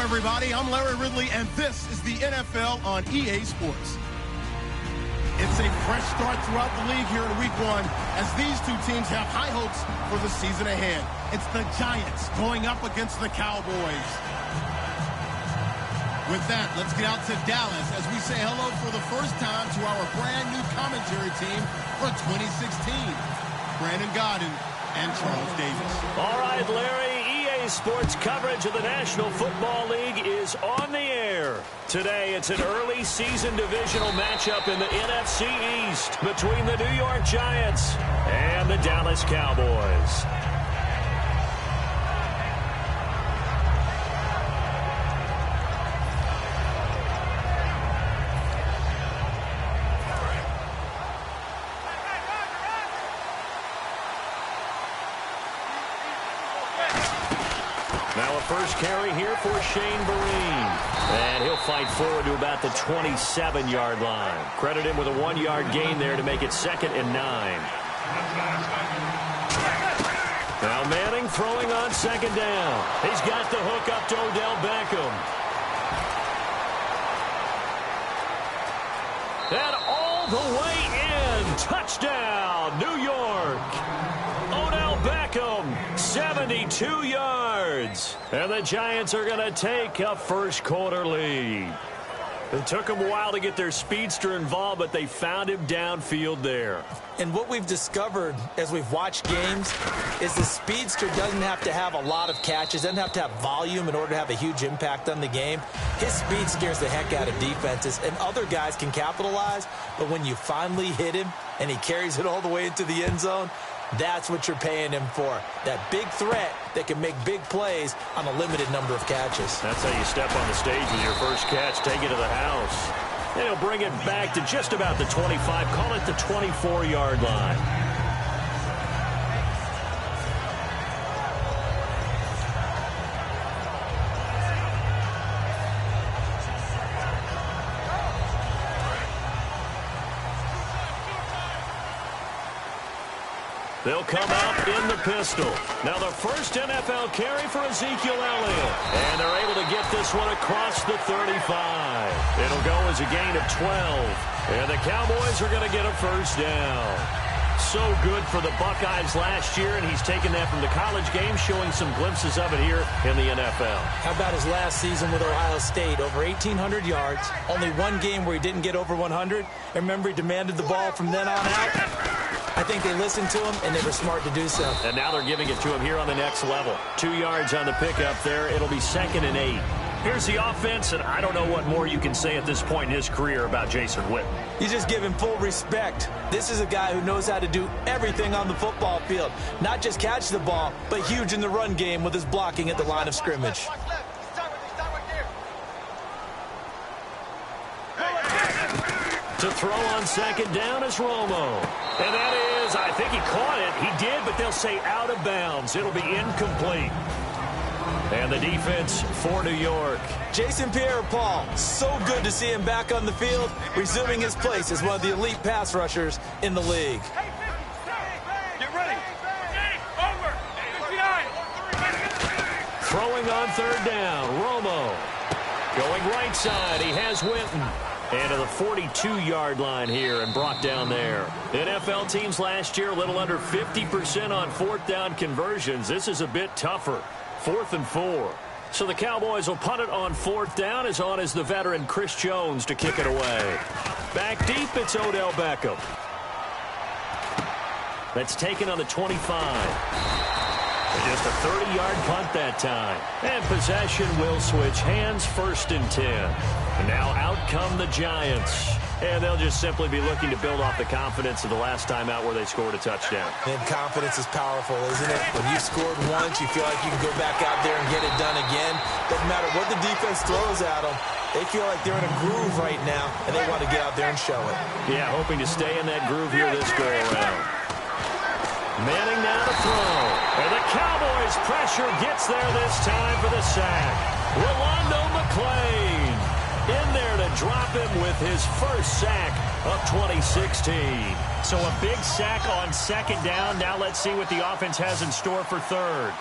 everybody. I'm Larry Ridley, and this is the NFL on EA Sports. It's a fresh start throughout the league here in Week 1 as these two teams have high hopes for the season ahead. It's the Giants going up against the Cowboys. With that, let's get out to Dallas as we say hello for the first time to our brand new commentary team for 2016. Brandon Godden and Charles Davis. All right, Larry. Sports coverage of the National Football League is on the air. Today, it's an early season divisional matchup in the NFC East between the New York Giants and the Dallas Cowboys. Now a first carry here for Shane Vereen. And he'll fight forward to about the 27-yard line. Credit him with a 1-yard gain there to make it 2nd and 9. Now Manning throwing on 2nd down. He's got the hook up to Odell Beckham. And all the way in. Touchdown, New York. Odell Beckham, 72 yards. And the Giants are going to take a first-quarter lead. It took them a while to get their speedster involved, but they found him downfield there. And what we've discovered as we've watched games is the speedster doesn't have to have a lot of catches, doesn't have to have volume in order to have a huge impact on the game. His speed scares the heck out of defenses, and other guys can capitalize. But when you finally hit him and he carries it all the way into the end zone, that's what you're paying him for. That big threat that can make big plays on a limited number of catches. That's how you step on the stage with your first catch, take it to the house. And he'll bring it back to just about the 25, call it the 24-yard line. They'll come out in the pistol. Now the first NFL carry for Ezekiel Elliott. And they're able to get this one across the 35. It'll go as a gain of 12. And the Cowboys are going to get a first down. So good for the Buckeyes last year, and he's taken that from the college game, showing some glimpses of it here in the NFL. How about his last season with Ohio State? Over 1,800 yards. Only one game where he didn't get over 100. And remember, he demanded the ball from then on out. I think they listened to him, and they were smart to do so. And now they're giving it to him here on the next level. 2 yards on the pickup there. It'll be 2nd and 8. Here's the offense, and I don't know what more you can say at this point in his career about Jason Witten. You just give him full respect. This is a guy who knows how to do everything on the football field. Not just catch the ball, but huge in the run game with his blocking at the line of scrimmage. To throw on 2nd down is Romo. And that is, I think he caught it. He did, but they'll say out of bounds. It'll be incomplete. And the defense for New York. Jason Pierre-Paul, so good to see him back on the field, resuming his place as one of the elite pass rushers in the league. Get ready. Over. Throwing on 3rd down, Romo. Going right side, he has Witten. And to the 42-yard line here and brought down there. NFL teams last year a little under 50% on 4th down conversions. This is a bit tougher. 4th and 4. So the Cowboys will punt it on 4th down. As on is the veteran Chris Jones to kick it away. Back deep, it's Odell Beckham. That's taken on the 25. Just a 30-yard punt that time. And possession will switch hands, 1st and 10. And now out come the Giants. And they'll just simply be looking to build off the confidence of the last time out where they scored a touchdown. And confidence is powerful, isn't it? When you've scored once, you feel like you can go back out there and get it done again. Doesn't matter what the defense throws at them. They feel like they're in a groove right now, and they want to get out there and show it. Yeah, hoping to stay in that groove here this go-around. Manning now to throw. And the Cowboys' pressure gets there this time for the sack. Rolando McClain in there to drop him with his first sack of 2016. So a big sack on 2nd down. Now let's see what the offense has in store for 3rd.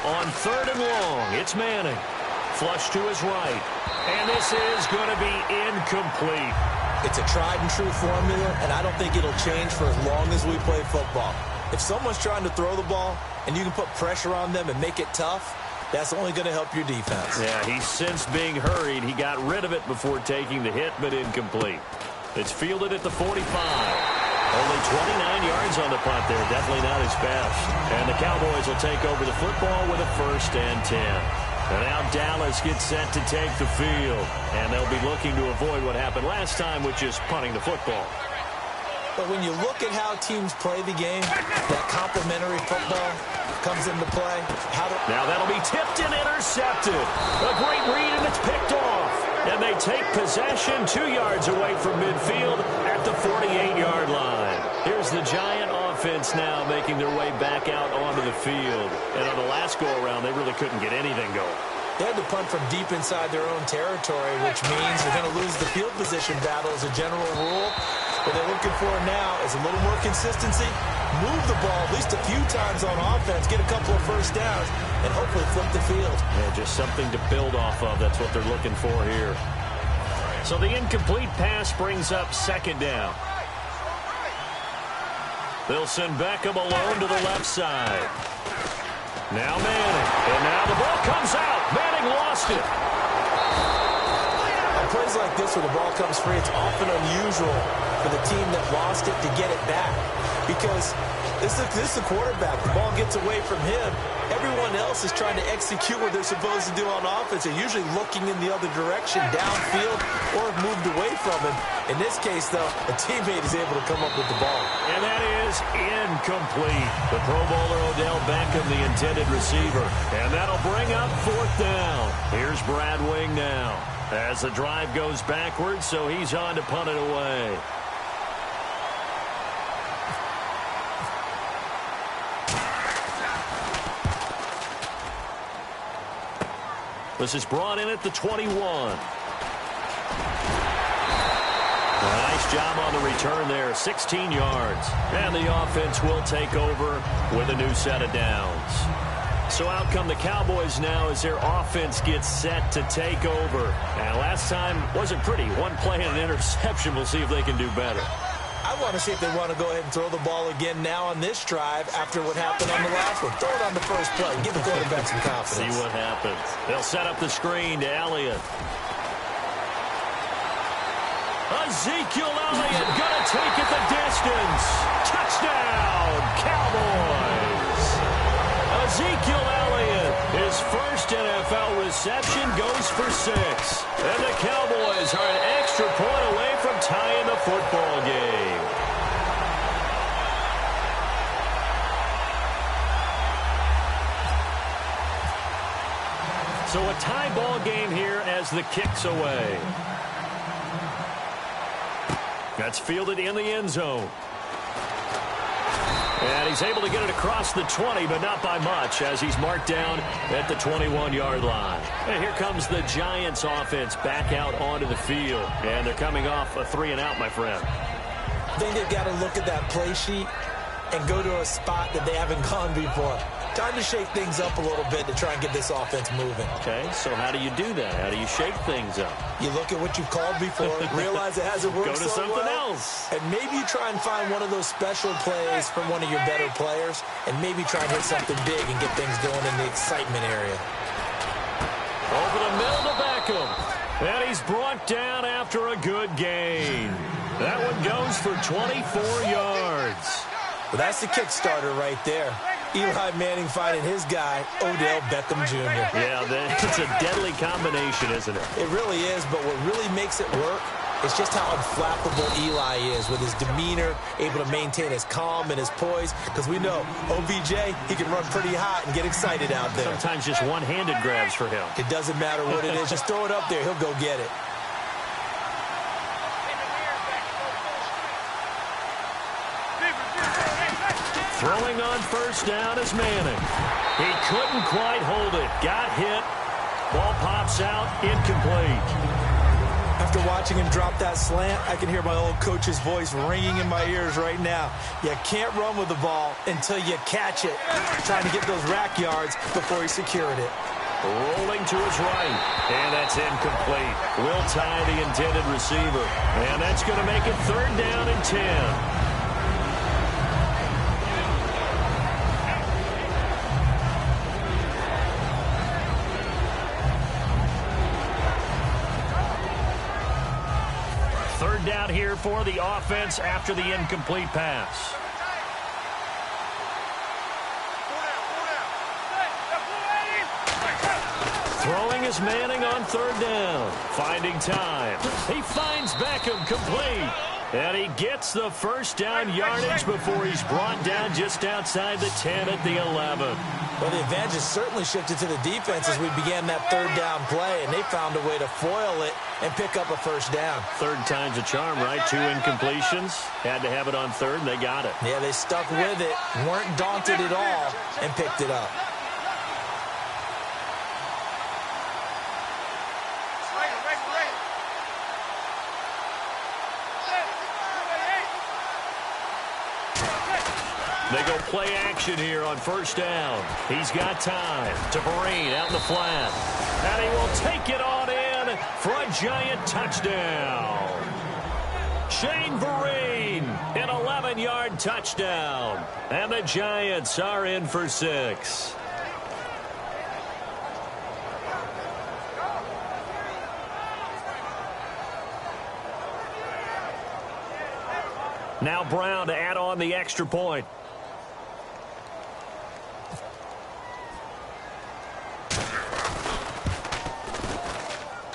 on 3rd and long. It's Manning. Flush to his right. And this is going to be incomplete. It's a tried-and-true formula, and I don't think it'll change for as long as we play football. If someone's trying to throw the ball and you can put pressure on them and make it tough, that's only going to help your defense. Yeah, he sensed being hurried. He got rid of it before taking the hit, but incomplete. It's fielded at the 45. Only 29 yards on the punt there. Definitely not his best. And the Cowboys will take over the football with a 1st and 10. And now Dallas gets set to take the field. And they'll be looking to avoid what happened last time, which is punting the football. But when you look at how teams play the game, that complementary football comes into play. Now that'll be tipped and intercepted. A great read, and it's picked off. And they take possession 2 yards away from midfield at the 48-yard line. Here's the Giant offense now making their way back out onto the field. And on the last go-around, they really couldn't get anything going. They had to punt from deep inside their own territory, which means they're going to lose the field position battle as a general rule. What they're looking for now is a little more consistency, move the ball at least a few times on offense, get a couple of 1st downs, and hopefully flip the field. Yeah, just something to build off of. That's what they're looking for here. So the incomplete pass brings up 2nd down. They'll send Beckham alone to the left side. Now Manning. And now the ball comes out. Manning lost it. On plays like this where the ball comes free, it's often unusual for the team that lost it to get it back. Because this is the quarterback. The ball gets away from him. Everyone else is trying to execute what they're supposed to do on offense. They're usually looking in the other direction, downfield, or have moved away from him. In this case, though, a teammate is able to come up with the ball. And that is incomplete. The Pro Bowler Odell Beckham, the intended receiver. And that'll bring up 4th down. Here's Brad Wing now. As the drive goes backwards, so he's on to punt it away. This is brought in at the 21. Nice job on the return there, 16 yards. And the offense will take over with a new set of downs. So out come the Cowboys now as their offense gets set to take over. And last time wasn't pretty. One play and an interception. We'll see if they can do better. I want to see if they want to go ahead and throw the ball again now on this drive after what happened on the last one. Throw it on the first play. Give the quarterback some confidence. See what happens. They'll set up the screen to Elliott. Ezekiel Elliott going to take it the distance. Touchdown, Cowboys. Ezekiel Elliott, his 1st NFL reception, goes for 6. And the Cowboys are an extra point away from tying the football game. So a tie ball game here as the kick's away. That's fielded in the end zone. And he's able to get it across the 20, but not by much, as he's marked down at the 21-yard line. And here comes the Giants offense back out onto the field. And they're coming off a 3-and-out, my friend. I think they've got to look at that play sheet and go to a spot that they haven't gone before. Time to shake things up a little bit to try and get this offense moving. Okay, so how do you do that? How do you shake things up? You look at what you've called before, realize it hasn't worked so well. Go to something else. And maybe you try and find one of those special plays from one of your better players, and maybe try and hit something big and get things going in the excitement area. Over the middle to Beckham. And he's brought down after a good gain. That one goes for 24 yards. Well, that's the Kickstarter right there. Eli Manning finding his guy, Odell Beckham Jr. Yeah, it's a deadly combination, isn't it? It really is, but what really makes it work is just how unflappable Eli is with his demeanor, able to maintain his calm and his poise, because we know OBJ, he can run pretty hot and get excited out there. Sometimes just one-handed grabs for him. It doesn't matter what it is. Just throw it up there. He'll go get it. Throwing on 1st down is Manning. He couldn't quite hold it. Got hit. Ball pops out. Incomplete. I After watching him drop that slant, I can hear my old coach's voice ringing in my ears right now. You can't run with the ball until you catch it. Trying to get those rack yards before he secured it. Rolling to his right, and that's incomplete. Will tie the intended receiver, and that's going to make it 3rd down and 10. Third down here for the offense after the incomplete pass. Throwing is Manning on 3rd down. Finding time. He finds Beckham complete. And he gets the 1st down yardage before he's brought down just outside the 10 at the 11. Well, the advantage has certainly shifted to the defense as we began that 3rd down play, and they found a way to foil it and pick up a 1st down. 3rd time's a charm, right? 2 incompletions. Had to have it on 3rd, and they got it. Yeah, they stuck with it, weren't daunted at all, and picked it up. They go play action here on 1st down. He's got time to Vereen out in the flat. And he will take it on in for a giant touchdown. Shane Vereen, an 11-yard touchdown. And the Giants are in for 6. Now Brown to add on the extra point.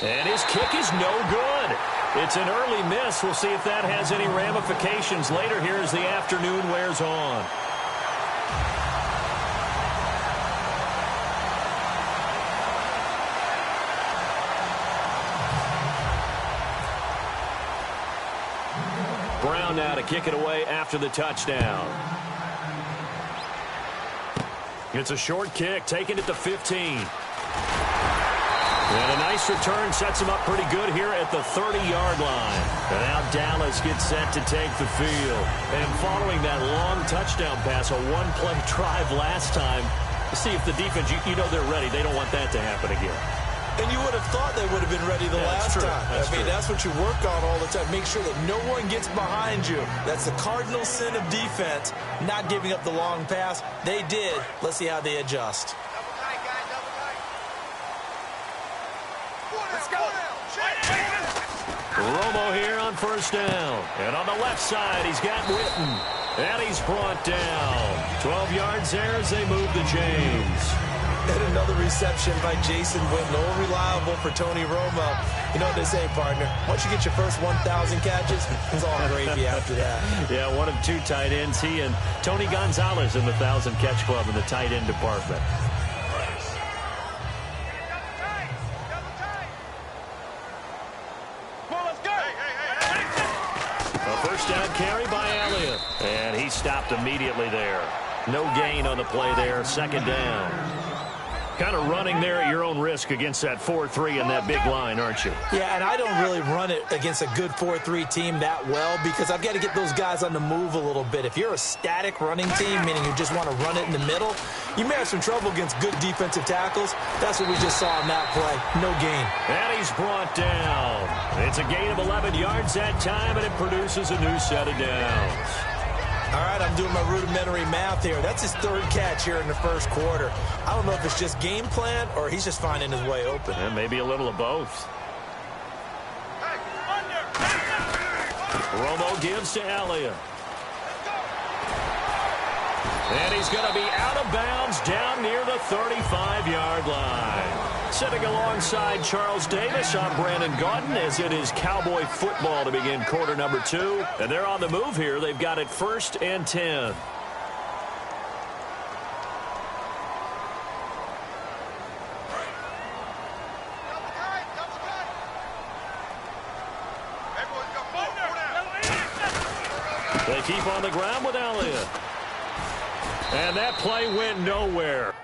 And his kick is no good. It's an early miss. We'll see if that has any ramifications later here as the afternoon wears on. Brown now to kick it away after the touchdown. It's a short kick, taking it to 15. And a nice return sets him up pretty good here at the 30-yard line. And now Dallas gets set to take the field. And following that long touchdown pass, a one-play drive last time, to see if the defense, you know they're ready. They don't want that to happen again. And you would have thought they would have been ready the last time. That's what you work on all the time. Make sure that no one gets behind you. That's the cardinal sin of defense, not giving up the long pass. They did. Let's see how they adjust. Romo here on 1st down. And on the left side, he's got Witten. And he's brought down. 12 yards there as they move to James. And another reception by Jason Witten. All reliable for Tony Romo. You know what they say, partner. Once you get your first 1,000 catches, it's all gravy after that. Yeah, one of 2 tight ends. He and Tony Gonzalez in the 1,000-catch club in the tight end department. Carry by Elliott. And he stopped immediately there. No gain on the play there. 2nd down. Kind of running there at your own risk against that 4-3 and that big line, aren't you? Yeah, and I don't really run it against a good 4-3 team that well because I've got to get those guys on the move a little bit. If you're a static running team, meaning you just want to run it in the middle, you may have some trouble against good defensive tackles. That's what we just saw in that play. No gain. And he's brought down. It's a gain of 11 yards that time, and it produces a new set of downs. All right, I'm doing my rudimentary math here. That's his 3rd catch here in the 1st quarter. I don't know if it's just game plan or he's just finding his way open. And maybe a little of both. Romo gives to Elliott. And he's going to be out of bounds down near the 35-yard line. Sitting alongside Charles Davis, I'm Brandon Gaudin as it is Cowboy football to begin quarter number 2. And they're on the move here. They've got it 1st and 10. They keep on the ground with Elliott. And that play went nowhere.